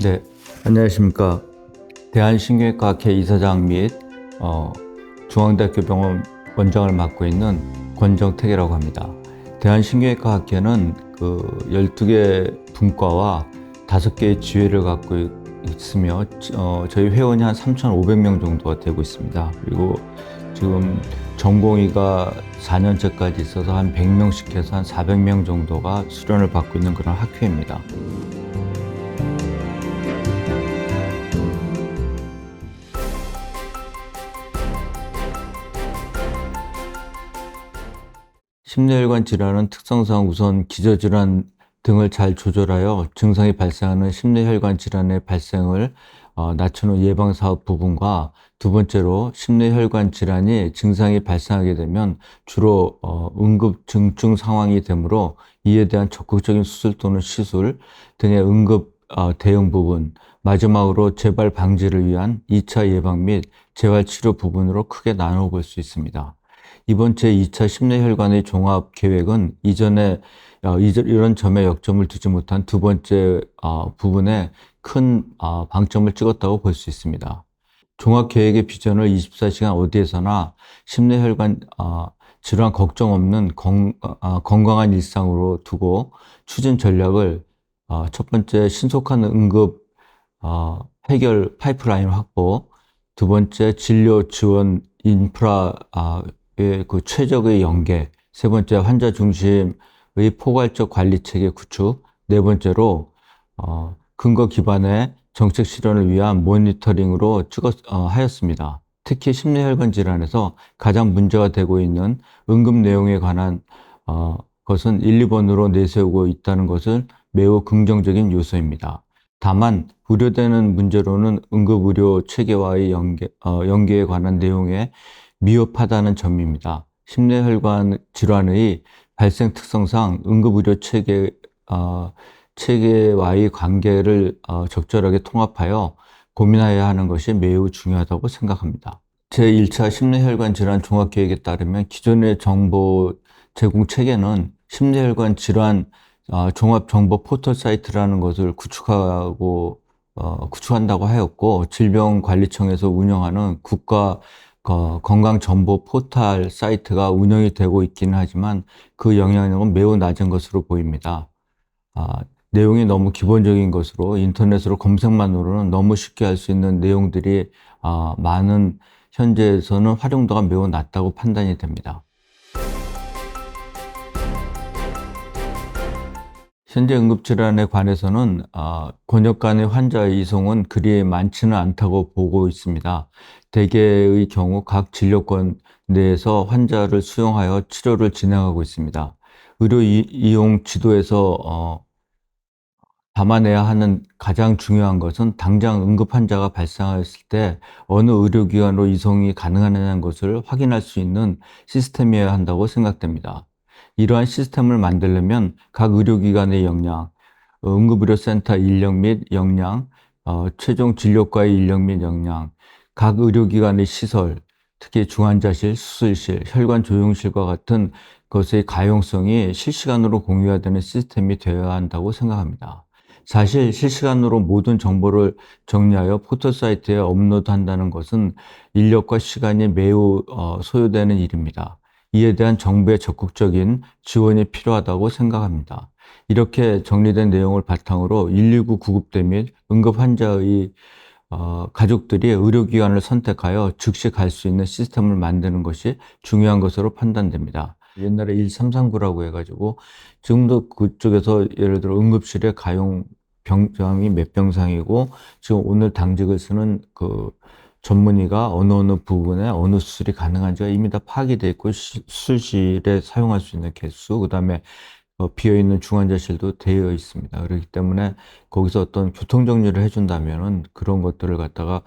네, 안녕하십니까. 대한신경외과학회 이사장 및 중앙대학교 병원 원장을 맡고 있는 권정택이라고 합니다. 대한신경외과학회는 12개 분과와 5개의 지회를 갖고 있으며 저희 회원이 한 3,500명 정도가 되고 있습니다. 그리고 지금 전공의가 4년째까지 있어서 한 100명씩 해서 한 400명 정도가 수련을 받고 있는 그런 학회입니다. 심뇌혈관 질환은 특성상 우선 기저질환 등을 잘 조절하여 증상이 발생하는 심뇌혈관 질환의 발생을 낮추는 예방사업 부분과, 두 번째로 심뇌혈관 질환이 증상이 발생하게 되면 주로 응급증중 상황이 되므로 이에 대한 적극적인 수술 또는 시술 등의 응급 대응 부분, 마지막으로 재발 방지를 위한 2차 예방 및 재활 치료 부분으로 크게 나눠 볼 수 있습니다. 이번 제2차 심뇌혈관의 종합 계획은 이전에 이런 점에 역점을 두지 못한 두 번째 부분에 큰 방점을 찍었다고 볼 수 있습니다. 종합 계획의 비전을 24시간 어디에서나 심뇌혈관 질환 걱정 없는 건강한 일상으로 두고, 추진 전략을 첫 번째 신속한 응급 해결 파이프라인 확보, 두 번째 진료 지원 인프라 그 최적의 연계, 세 번째 환자 중심의 포괄적 관리 체계 구축, 네 번째로 근거 기반의 정책 실현을 위한 모니터링으로 하였습니다. 특히 심뇌혈관 질환에서 가장 문제가 되고 있는 응급 내용에 관한 것은 1, 2번으로 내세우고 있다는 것은 매우 긍정적인 요소입니다. 다만 우려되는 문제로는 응급의료 체계와의 연계에 관한 내용에 미흡하다는 점입니다. 심뇌혈관 질환의 발생 특성상 응급의료 체계와의 관계를 적절하게 통합하여 고민해야 하는 것이 매우 중요하다고 생각합니다. 제1차 심뇌혈관 질환 종합계획에 따르면 기존의 정보 제공 체계는 심뇌혈관 질환 종합정보 포털 사이트라는 것을 구축한다고 하였고, 질병관리청에서 운영하는 국가 건강정보 포털 사이트가 운영이 되고 있기는 하지만 그 영향력은 매우 낮은 것으로 보입니다. 내용이 너무 기본적인 것으로 인터넷으로 검색만으로는 너무 쉽게 할 수 있는 내용들이 많은 현재에서는 활용도가 매우 낮다고 판단이 됩니다. 현재 응급질환에 관해서는 권역 간의 환자 이송은 그리 많지는 않다고 보고 있습니다. 대개의 경우 각 진료권 내에서 환자를 수용하여 치료를 진행하고 있습니다. 의료 이용 지도에서 담아내야 하는 가장 중요한 것은 당장 응급 환자가 발생했을 때 어느 의료기관으로 이송이 가능하냐는 것을 확인할 수 있는 시스템이어야 한다고 생각됩니다. 이러한 시스템을 만들려면 각 의료기관의 역량, 응급의료센터 인력 및 역량, 최종 진료과의 인력 및 역량, 각 의료기관의 시설, 특히 중환자실, 수술실, 혈관 조종실과 같은 것의 가용성이 실시간으로 공유가 되는 시스템이 되어야 한다고 생각합니다. 사실 실시간으로 모든 정보를 정리하여 포털 사이트에 업로드한다는 것은 인력과 시간이 매우 소요되는 일입니다. 이에 대한 정부의 적극적인 지원이 필요하다고 생각합니다. 이렇게 정리된 내용을 바탕으로 119 구급대 및 응급 환자의 가족들이 의료기관을 선택하여 즉시 갈 수 있는 시스템을 만드는 것이 중요한 것으로 판단됩니다. 옛날에 1339라고 해가지고 지금도 그쪽에서 예를 들어 응급실에 가용 병상이 몇 병상이고 지금 오늘 당직을 쓰는 그 전문의가 어느 부분에 어느 수술이 가능한지가 이미 다 파악이 되어 있고, 수술실에 사용할 수 있는 개수, 그 다음에 비어있는 중환자실도 되어 있습니다. 그렇기 때문에 거기서 어떤 교통정리를 해준다면은 그런 것들을 갖다가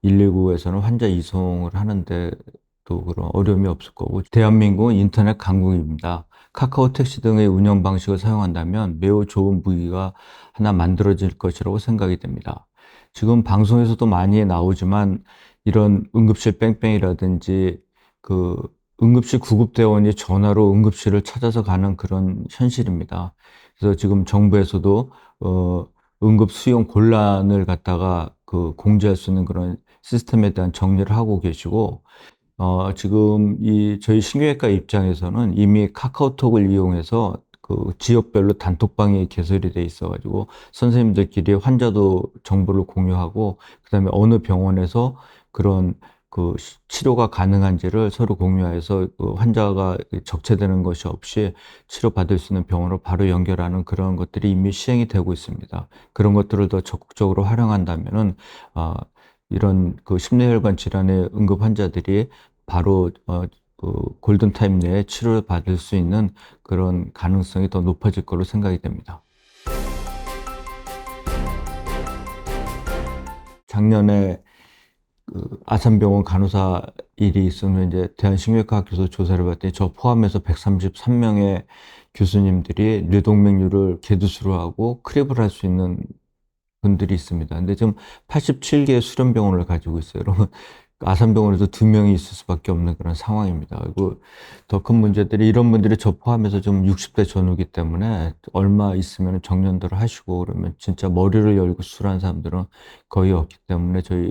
119에서는 환자 이송을 하는데 또 그런 어려움이 없을 거고, 대한민국은 인터넷 강국입니다. 카카오 택시 등의 운영 방식을 사용한다면 매우 좋은 무기가 하나 만들어질 것이라고 생각이 됩니다. 지금 방송에서도 많이 나오지만 이런 응급실 뺑뺑이라든지 그 응급실 구급대원이 전화로 응급실을 찾아서 가는 그런 현실입니다. 그래서 지금 정부에서도 응급 수용 곤란을 갖다가 공지할 수 있는 그런 시스템에 대한 정리를 하고 계시고, 지금 저희 신경외과 입장에서는 이미 카카오톡을 이용해서 지역별로 단톡방이 개설이 돼 있어가지고 선생님들끼리 환자도 정보를 공유하고, 그다음에 어느 병원에서 그런 치료가 가능한지를 서로 공유해서 환자가 적체되는 것이 없이 치료받을 수 있는 병원으로 바로 연결하는 그런 것들이 이미 시행이 되고 있습니다. 그런 것들을 더 적극적으로 활용한다면은, 이런 심뇌혈관 질환의 응급 환자들이 바로 골든타임 내에 치료를 받을 수 있는 그런 가능성이 더 높아질 거로 생각이 됩니다. 작년에 아산병원 간호사 일이 있으면 이제 대한신경외과학교에서 조사를 봤더니 저 포함해서 133명의 교수님들이 뇌동맥류를 개두수로 하고 크랩을 할 수 있는 분들이 있습니다. 근데 지금 87개의 수련병원을 가지고 있어요. 여러분, 아산병원에서 2명이 있을 수밖에 없는 그런 상황입니다. 그리고 더 큰 문제들이, 이런 분들이 저 포함해서 좀 60대 전후기 때문에 얼마 있으면 정년들을 하시고 그러면 진짜 머리를 열고 수술하는 사람들은 거의 없기 때문에 저희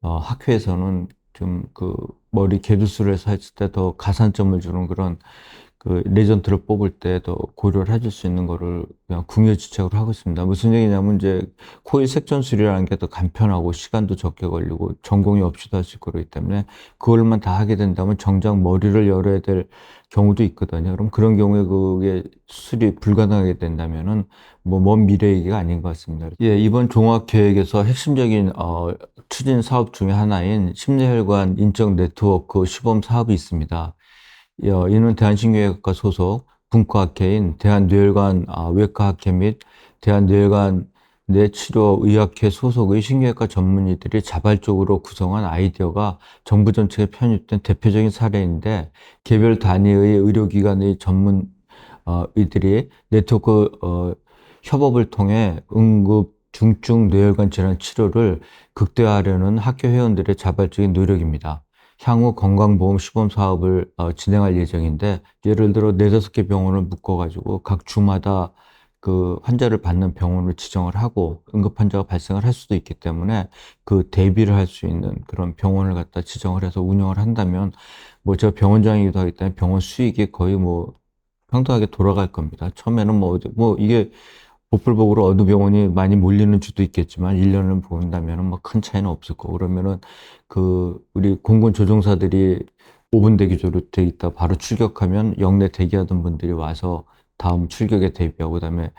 학회에서는 좀 머리 개두술을 했을 때 더 가산점을 주는 그런 레전트를 뽑을 때 더 고려를 해줄 수 있는 거를 그냥 궁여지책으로 하고 있습니다. 무슨 얘기냐면 이제 코의 색전술이라는 게 더 간편하고 시간도 적게 걸리고 전공이 없이도 할 수 있고 그렇기 때문에 그걸만 다 하게 된다면 정작 머리를 열어야 될 경우도 있거든요. 그럼 그런 경우에 그게 수술이 불가능하게 된다면은 뭐 먼 미래 얘기가 아닌 것 같습니다. 예, 이번 종합계획에서 핵심적인 추진 사업 중에 하나인 심뇌혈관 인적 네트워크 시범 사업이 있습니다. 이는 대한신경외과 소속 분과학회인 대한뇌혈관 외과학회 및 대한뇌혈관 뇌치료의학회 소속의 신경외과 전문의들이 자발적으로 구성한 아이디어가 정부 정책에 편입된 대표적인 사례인데, 개별 단위의 의료기관의 전문의들이 네트워크 협업을 통해 응급 중증 뇌혈관 질환 치료를 극대화하려는 학교 회원들의 자발적인 노력입니다. 향후 건강보험 시범 사업을 진행할 예정인데, 예를 들어 4-5개 병원을 묶어가지고 각 주마다 환자를 받는 병원을 지정을 하고 응급 환자가 발생을 할 수도 있기 때문에 대비를 할 수 있는 그런 병원을 갖다 지정을 해서 운영을 한다면, 뭐 제가 병원장이기도 하기 때문에 병원 수익이 거의 뭐 평등하게 돌아갈 겁니다. 처음에는 이게 보풀복으로 어느 병원이 많이 몰리는 주도 있겠지만 1년을 본다면은 뭐 큰 차이는 없을 거고, 그러면은 우리 공군 조종사들이 5분 대기조로 돼 있다 바로 출격하면 역내 대기하던 분들이 와서 다음 출격에 대비하고, 그다음에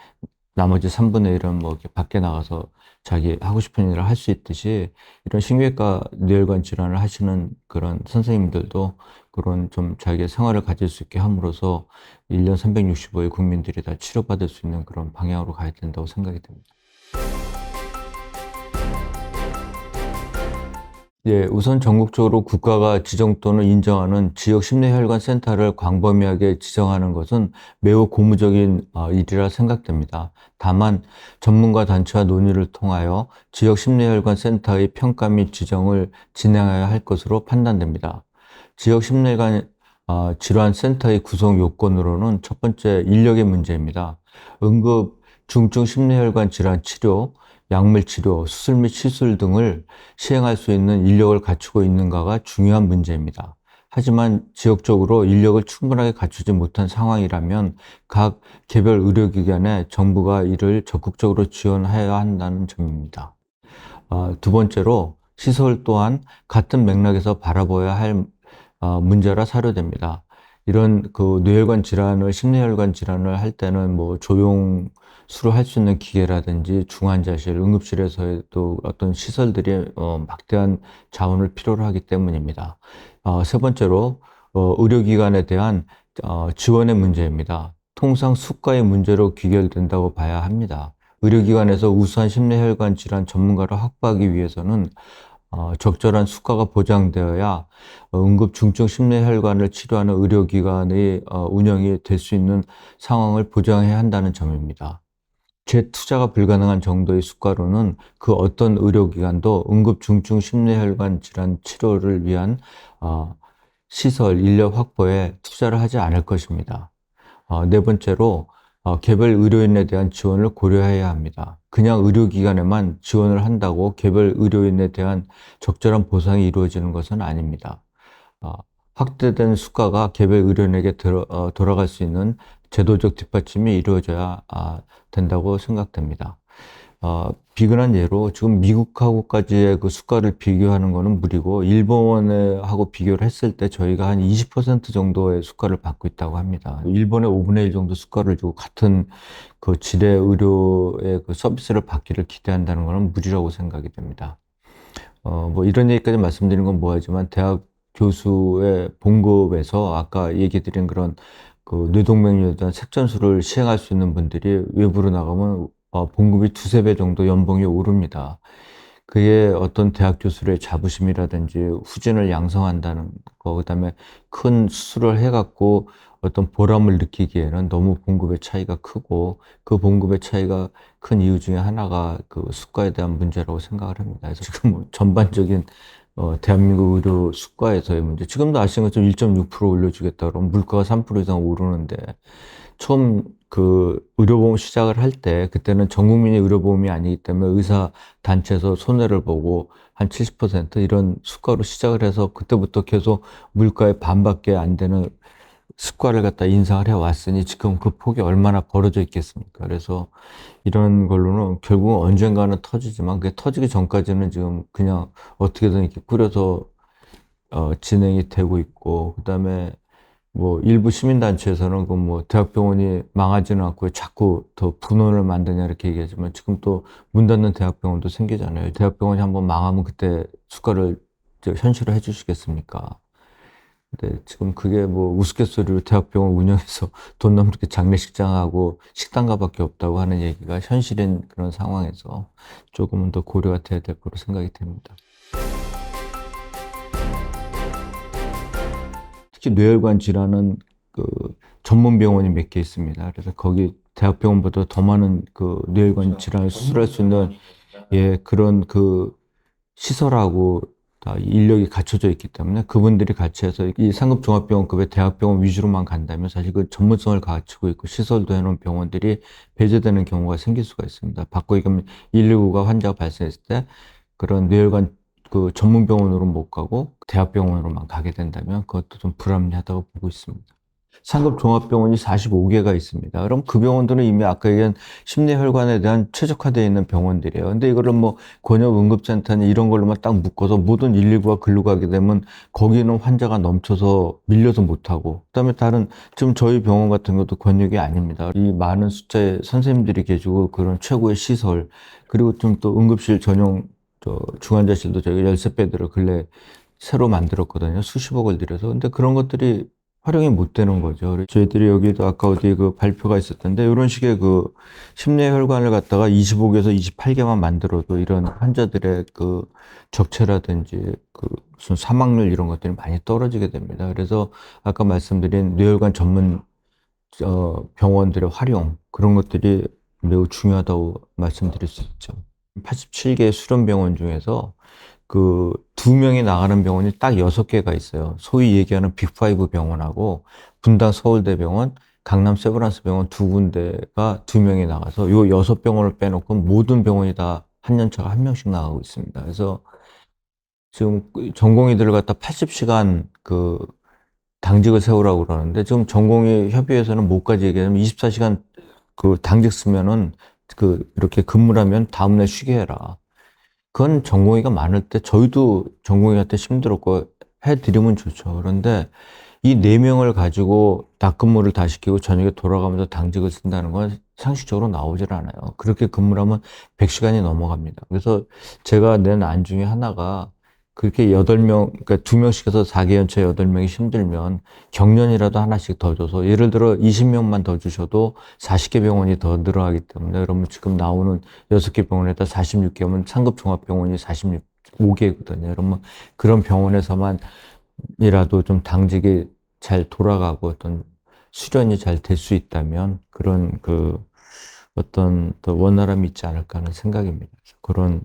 나머지 3분의 1은 뭐 이렇게 밖에 나가서 자기 하고 싶은 일을 할 수 있듯이, 이런 신경외과 뇌혈관 질환을 하시는 그런 선생님들도 그런 좀 자기의 생활을 가질 수 있게 함으로써 1년 365일 국민들이 다 치료받을 수 있는 그런 방향으로 가야 된다고 생각이 됩니다. 예, 우선 전국적으로 국가가 지정 또는 인정하는 지역 심뇌혈관 센터를 광범위하게 지정하는 것은 매우 고무적인 일이라 생각됩니다. 다만 전문가 단체와 논의를 통하여 지역 심뇌혈관 센터의 평가 및 지정을 진행해야 할 것으로 판단됩니다. 지역 심뇌관 질환 센터의 구성 요건으로는 첫 번째, 인력의 문제입니다. 응급 중증 심뇌혈관 질환 치료, 약물 치료, 수술 및 시술 등을 시행할 수 있는 인력을 갖추고 있는가가 중요한 문제입니다. 하지만 지역적으로 인력을 충분하게 갖추지 못한 상황이라면 각 개별 의료기관에 정부가 이를 적극적으로 지원해야 한다는 점입니다. 두 번째로, 시설 또한 같은 맥락에서 바라봐야 할 문제라 사료됩니다. 이런 뇌혈관 질환을, 심뇌혈관 질환을 할 때는 뭐 조용수를 할 수 있는 기계라든지 중환자실, 응급실에서도 어떤 시설들이 막대한 자원을 필요로 하기 때문입니다. 세 번째로, 의료기관에 대한 지원의 문제입니다. 통상 수가의 문제로 귀결된다고 봐야 합니다. 의료기관에서 우수한 심뇌혈관 질환 전문가를 확보하기 위해서는 적절한 수가가 보장되어야 응급 중증 심뇌혈관을 치료하는 의료기관의 운영이 될 수 있는 상황을 보장해야 한다는 점입니다. 재투자가 불가능한 정도의 수가로는 그 어떤 의료기관도 응급 중증 심뇌혈관 질환 치료를 위한 시설, 인력 확보에 투자를 하지 않을 것입니다. 네 번째로, 개별 의료인에 대한 지원을 고려해야 합니다. 그냥 의료기관에만 지원을 한다고 개별 의료인에 대한 적절한 보상이 이루어지는 것은 아닙니다. 어, 확대된 수가가 개별 의료인에게 돌아갈 수 있는 제도적 뒷받침이 이루어져야 된다고 생각됩니다. 비근한 예로 지금 미국하고까지의 그 수가를 비교하는 거는 무리고 일본하고 비교를 했을 때 저희가 한 20% 정도의 수가를 받고 있다고 합니다. 일본의 5분의 1 정도 수가를 주고 같은 그 질의 의료의 그 서비스를 받기를 기대한다는 것은 무리라고 생각이 됩니다. 뭐 이런 얘기까지 말씀드리는 건 뭐하지만 대학 교수의 봉급에서 아까 얘기 드린 그런 그 뇌동맥류에 대한 색전술을 시행할 수 있는 분들이 외부로 나가면 봉급이 두세 배 정도 연봉이 오릅니다. 그게 어떤 대학 교수의 자부심이라든지 후진을 양성한다는 거, 그다음에 큰 수술을 해갖고 어떤 보람을 느끼기에는 너무 봉급의 차이가 크고 그 봉급의 차이가 큰 이유 중에 하나가 그 수가에 대한 문제라고 생각을 합니다. 그래서 지금 뭐 전반적인 대한민국 의료 수가에서의 문제. 지금도 아시는 것처럼 1.6% 올려주겠다 그러면 물가가 3% 이상 오르는데 처음 그 의료보험 시작을 할 때 그때는 전 국민이 의료보험이 아니기 때문에 의사 단체에서 손해를 보고 한 70% 이런 수가로 시작을 해서 그때부터 계속 물가의 반밖에 안 되는 수가를 갖다 인상을 해왔으니 지금 그 폭이 얼마나 벌어져 있겠습니까? 그래서 이런 걸로는 결국은 언젠가는 터지지만 그게 터지기 전까지는 지금 그냥 어떻게든 이렇게 꾸려서 진행이 되고 있고 그다음에 뭐 일부 시민단체에서는 그 뭐 대학병원이 망하지는 않고 자꾸 더 분원을 만드냐 이렇게 얘기하지만 지금 또 문 닫는 대학병원도 생기잖아요. 대학병원이 한번 망하면 그때 수가를 현실화 해주시겠습니까? 근데 지금 그게 뭐 우스갯소리로 대학병원 운영해서 돈 남게 장례식장하고 식당가밖에 없다고 하는 얘기가 현실인 그런 상황에서 조금은 더 고려가 돼야 될 거로 생각이 됩니다. 특히 뇌혈관 질환은 그 전문 병원이 몇 개 있습니다. 그래서 거기 대학병원보다 더 많은 그 뇌혈관 질환을 수술할 수 있는 그런 그 시설하고 다 인력이 갖춰져 있기 때문에 그분들이 같이 해서 이 상급 종합병원급의 대학병원 위주로만 간다면 사실 그 전문성을 갖추고 있고 시설도 해놓은 병원들이 배제되는 경우가 생길 수가 있습니다. 바꿔 얘기하면 119가 환자가 발생했을 때 그런 뇌혈관 그 전문 병원으로 못 가고 대학병원으로만 가게 된다면 그것도 좀 불합리하다고 보고 있습니다. 상급 종합병원이 45개가 있습니다. 그럼 그 병원들은 이미 아까 얘기한 심뇌혈관에 대한 최적화되어 있는 병원들이에요. 근데 이거를 뭐 권역응급센터니 이런 걸로만 딱 묶어서 모든 119가 글로 가게 되면 거기는 환자가 넘쳐서 밀려서 못하고 그다음에 다른 지금 저희 병원 같은 것도 권역이 아닙니다. 이 많은 숫자의 선생님들이 계시고 그런 최고의 시설 그리고 좀 또 응급실 전용 중환자실도 저희가 13배들을 근래 새로 만들었거든요. 수십억을 들여서. 근데 그런 것들이 활용이 못 되는 거죠. 저희들이 여기도 아까 어디 그 발표가 있었던데 이런 식의 그 심뇌혈관을 갖다가 25개에서 28개만 만들어도 이런 환자들의 그 적체라든지 그 무슨 사망률 이런 것들이 많이 떨어지게 됩니다. 그래서 아까 말씀드린 뇌혈관 전문 병원들의 활용 그런 것들이 매우 중요하다고 말씀드릴 수 있죠. 87개 수련병원 중에서 그 2명이 나가는 병원이 딱 6개가 있어요. 소위 얘기하는 빅5 병원하고 분당 서울대병원, 강남 세브란스 병원 2군데가 2명이 나가서 요 6병원을 빼놓고 모든 병원이 다 한 년차가 1명씩 나가고 있습니다. 그래서 지금 전공의들을 갖다 80시간 그 당직을 세우라고 그러는데 지금 전공의 협의회에서는 뭐까지 얘기하냐면 24시간 그 당직 쓰면은 그 이렇게 근무를 하면 다음날 쉬게 해라. 그건 전공의가 많을 때 저희도 전공의한테 힘들었고 해드리면 좋죠. 그런데 이 4명을 가지고 낮 근무를 다 시키고 저녁에 돌아가면서 당직을 쓴다는 건 상식적으로 나오질 않아요. 그렇게 근무를 하면 100시간이 넘어갑니다. 그래서 제가 낸 안 중에 하나가 그렇게 8명, 그러니까 2명씩 해서 4개 연차 8명이 힘들면 경련이라도 하나씩 더 줘서 예를 들어 20명만 더 주셔도 40개 병원이 더 늘어나기 때문에 그러면 지금 나오는 6개 병원에다 46개면 상급 종합병원이 45개거든요. 그러면 그런 병원에서만 이라도 좀 당직이 잘 돌아가고 어떤 수련이 잘 될 수 있다면 그런 그 어떤 더 원활함이 있지 않을까 하는 생각입니다. 그런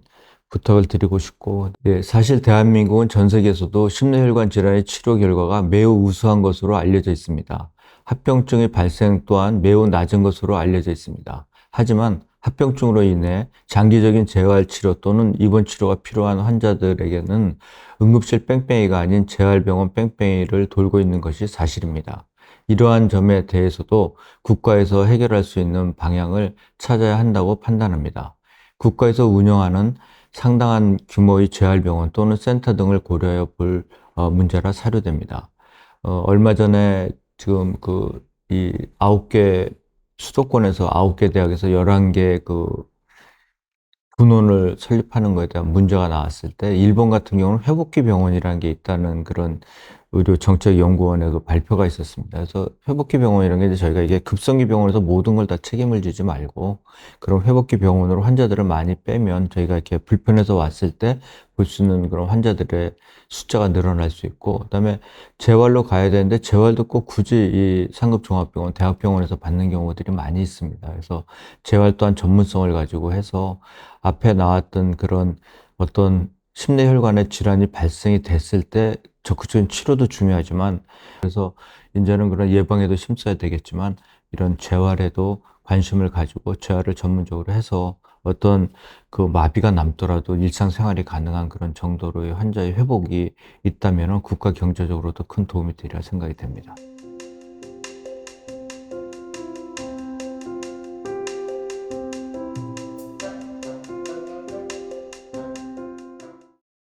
부탁을 드리고 싶고, 사실 대한민국은 전 세계에서도 심뇌혈관 질환의 치료 결과가 매우 우수한 것으로 알려져 있습니다. 합병증의 발생 또한 매우 낮은 것으로 알려져 있습니다. 하지만 합병증으로 인해 장기적인 재활치료 또는 입원 치료가 필요한 환자들에게는 응급실 뺑뺑이가 아닌 재활병원 뺑뺑이를 돌고 있는 것이 사실입니다. 이러한 점에 대해서도 국가에서 해결할 수 있는 방향을 찾아야 한다고 판단합니다. 국가에서 운영하는 상당한 규모의 재활병원 또는 센터 등을 고려해 볼 문제라 사료됩니다. 얼마 전에 지금 이 9개 수도권에서 9개 대학에서 11개 분원을 설립하는 것에 대한 문제가 나왔을 때 일본 같은 경우는 회복기 병원이라는 게 있다는 그런 의료정책연구원의 발표가 있었습니다. 그래서 회복기 병원이라는 게 이제 저희가 이게 급성기 병원에서 모든 걸 다 책임을 지지 말고 그런 회복기 병원으로 환자들을 많이 빼면 저희가 이렇게 불편해서 왔을 때 볼 수 있는 그런 환자들의 숫자가 늘어날 수 있고, 그다음에 재활로 가야 되는데 재활도 꼭 굳이 이 상급종합병원, 대학병원에서 받는 경우들이 많이 있습니다. 그래서 재활 또한 전문성을 가지고 해서 앞에 나왔던 그런 어떤 심내혈관의 질환이 발생이 됐을 때 적극적인 치료도 중요하지만, 그래서 이제는 그런 예방에도 힘써야 되겠지만 이런 재활에도 관심을 가지고 재활을 전문적으로 해서 어떤 마비가 남더라도 일상생활이 가능한 그런 정도로의 환자의 회복이 있다면 국가 경제적으로도 큰 도움이 되리라 생각이 됩니다.